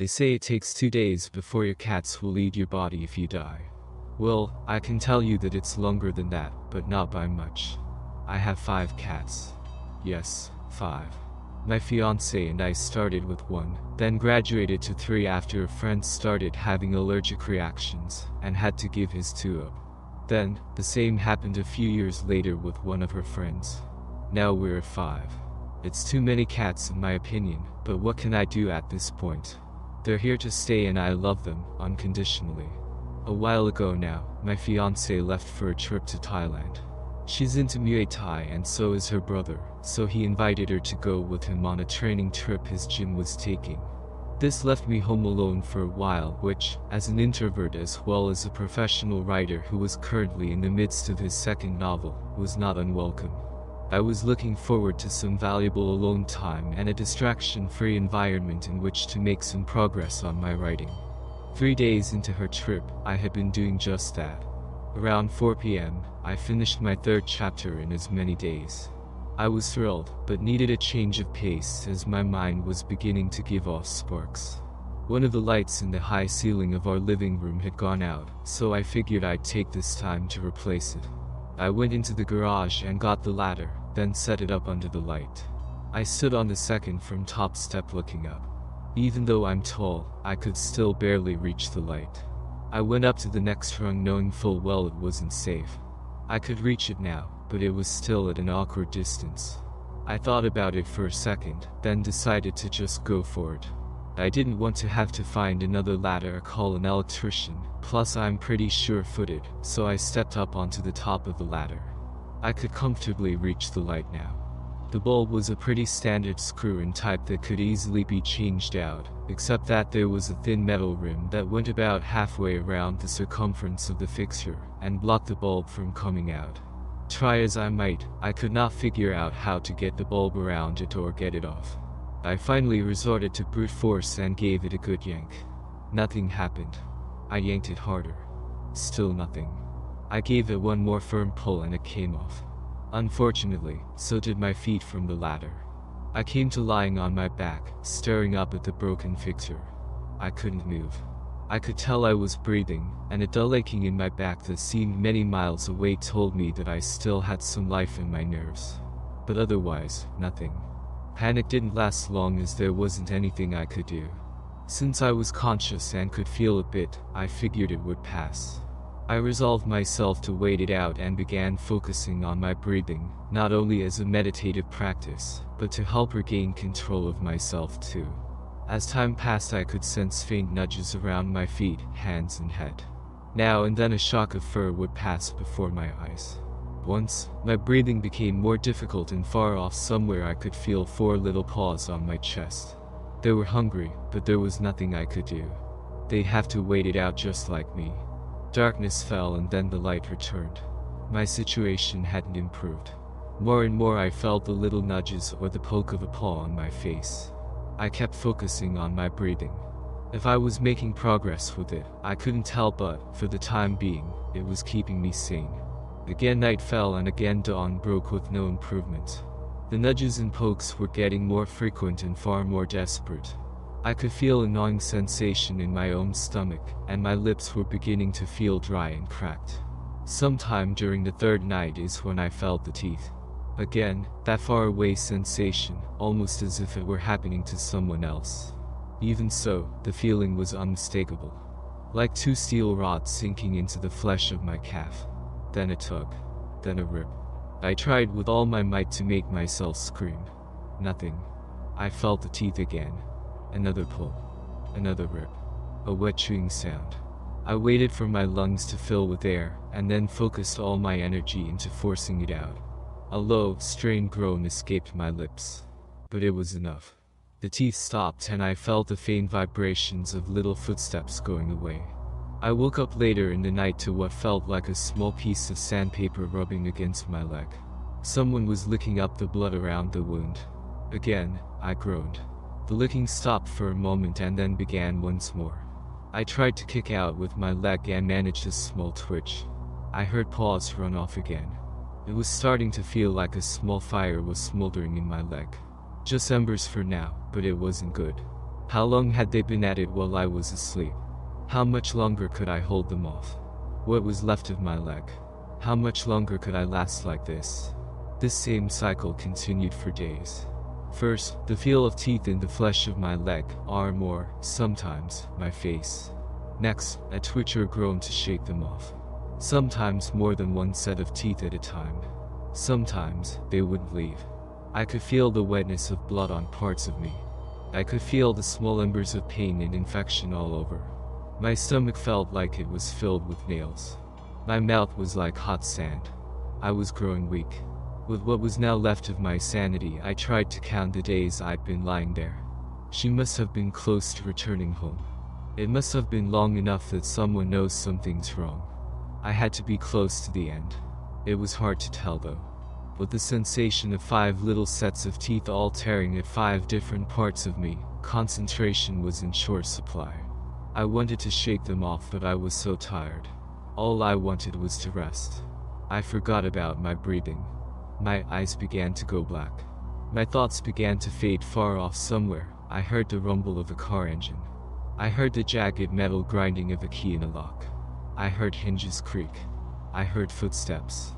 They say it takes 2 days before your cats will eat your body if you die. Well, I can tell you that it's longer than that, but not by much. I have 5 cats. Yes, 5. My fiancé and I started with 1, then graduated to 3 after a friend started having allergic reactions and had to give his 2 up. Then, the same happened a few years later with one of her friends. Now we're at 5. It's too many cats in my opinion, but what can I do at this point? They're here to stay and I love them, unconditionally. A while ago now, my fiancé left for a trip to Thailand. She's into Muay Thai and so is her brother, so he invited her to go with him on a training trip his gym was taking. This left me home alone for a while, which, as an introvert as well as a professional writer who was currently in the midst of his 2nd novel, was not unwelcome. I was looking forward to some valuable alone time and a distraction-free environment in which to make some progress on my writing. 3 days into her trip, I had been doing just that. Around 4 p.m., I finished my 3rd chapter in as many days. I was thrilled, but needed a change of pace as my mind was beginning to give off sparks. One of the lights in the high ceiling of our living room had gone out, so I figured I'd take this time to replace it. I went into the garage and got the ladder, then set it up under the light. I stood on the 2nd from top step looking up. Even though I'm tall, I could still barely reach the light. I went up to the next rung knowing full well it wasn't safe. I could reach it now, but it was still at an awkward distance. I thought about it for a second, then decided to just go for it. I didn't want to have to find another ladder or call an electrician, plus I'm pretty sure-footed, so I stepped up onto the top of the ladder. I could comfortably reach the light now. The bulb was a pretty standard screw-in type that could easily be changed out, except that there was a thin metal rim that went about halfway around the circumference of the fixture and blocked the bulb from coming out. Try as I might, I could not figure out how to get the bulb around it or get it off. I finally resorted to brute force and gave it a good yank. Nothing happened. I yanked it harder. Still nothing. I gave it one more firm pull and it came off. Unfortunately, so did my feet from the ladder. I came to lying on my back, staring up at the broken fixture. I couldn't move. I could tell I was breathing, and a dull aching in my back that seemed many miles away told me that I still had some life in my nerves. But otherwise, nothing. Panic didn't last long as there wasn't anything I could do. Since I was conscious and could feel a bit, I figured it would pass. I resolved myself to wait it out and began focusing on my breathing, not only as a meditative practice, but to help regain control of myself too. As time passed I could sense faint nudges around my feet, hands and head. Now and then a shock of fur would pass before my eyes. Once, my breathing became more difficult and far off somewhere I could feel 4 little paws on my chest. They were hungry, but there was nothing I could do. They'd have to wait it out just like me. Darkness fell and then the light returned. My situation hadn't improved. More and more I felt the little nudges or the poke of a paw on my face. I kept focusing on my breathing. If I was making progress with it, I couldn't tell, but, for the time being, it was keeping me sane. Again night fell and again dawn broke with no improvement. The nudges and pokes were getting more frequent and far more desperate. I could feel a gnawing sensation in my own stomach, and my lips were beginning to feel dry and cracked. Sometime during the 3rd night is when I felt the teeth. Again, that far-away sensation, almost as if it were happening to someone else. Even so, the feeling was unmistakable. Like 2 steel rods sinking into the flesh of my calf. Then a tug. Then a rip. I tried with all my might to make myself scream. Nothing. I felt the teeth again. Another pull. Another rip. A wet chewing sound. I waited for my lungs to fill with air, and then focused all my energy into forcing it out. A low, strained groan escaped my lips. But it was enough. The teeth stopped and I felt the faint vibrations of little footsteps going away. I woke up later in the night to what felt like a small piece of sandpaper rubbing against my leg. Someone was licking up the blood around the wound. Again, I groaned. The licking stopped for a moment and then began once more. I tried to kick out with my leg and managed a small twitch. I heard paws run off again. It was starting to feel like a small fire was smoldering in my leg. Just embers for now, but it wasn't good. How long had they been at it while I was asleep? How much longer could I hold them off? What was left of my leg? How much longer could I last like this? This same cycle continued for days. First, the feel of teeth in the flesh of my leg, arm, or, sometimes, my face. Next, a twitch or groan to shake them off. Sometimes more than one set of teeth at a time. Sometimes, they wouldn't leave. I could feel the wetness of blood on parts of me. I could feel the small embers of pain and infection all over. My stomach felt like it was filled with nails. My mouth was like hot sand. I was growing weak. With what was now left of my sanity, I tried to count the days I'd been lying there. She must have been close to returning home. It must have been long enough that someone knows something's wrong. I had to be close to the end. It was hard to tell though. With the sensation of 5 little sets of teeth all tearing at 5 different parts of me, concentration was in short supply. I wanted to shake them off, but I was so tired. All I wanted was to rest. I forgot about my breathing. My eyes began to go black. My thoughts began to fade far off somewhere. I heard the rumble of a car engine. I heard the jagged metal grinding of a key in a lock. I heard hinges creak. I heard footsteps.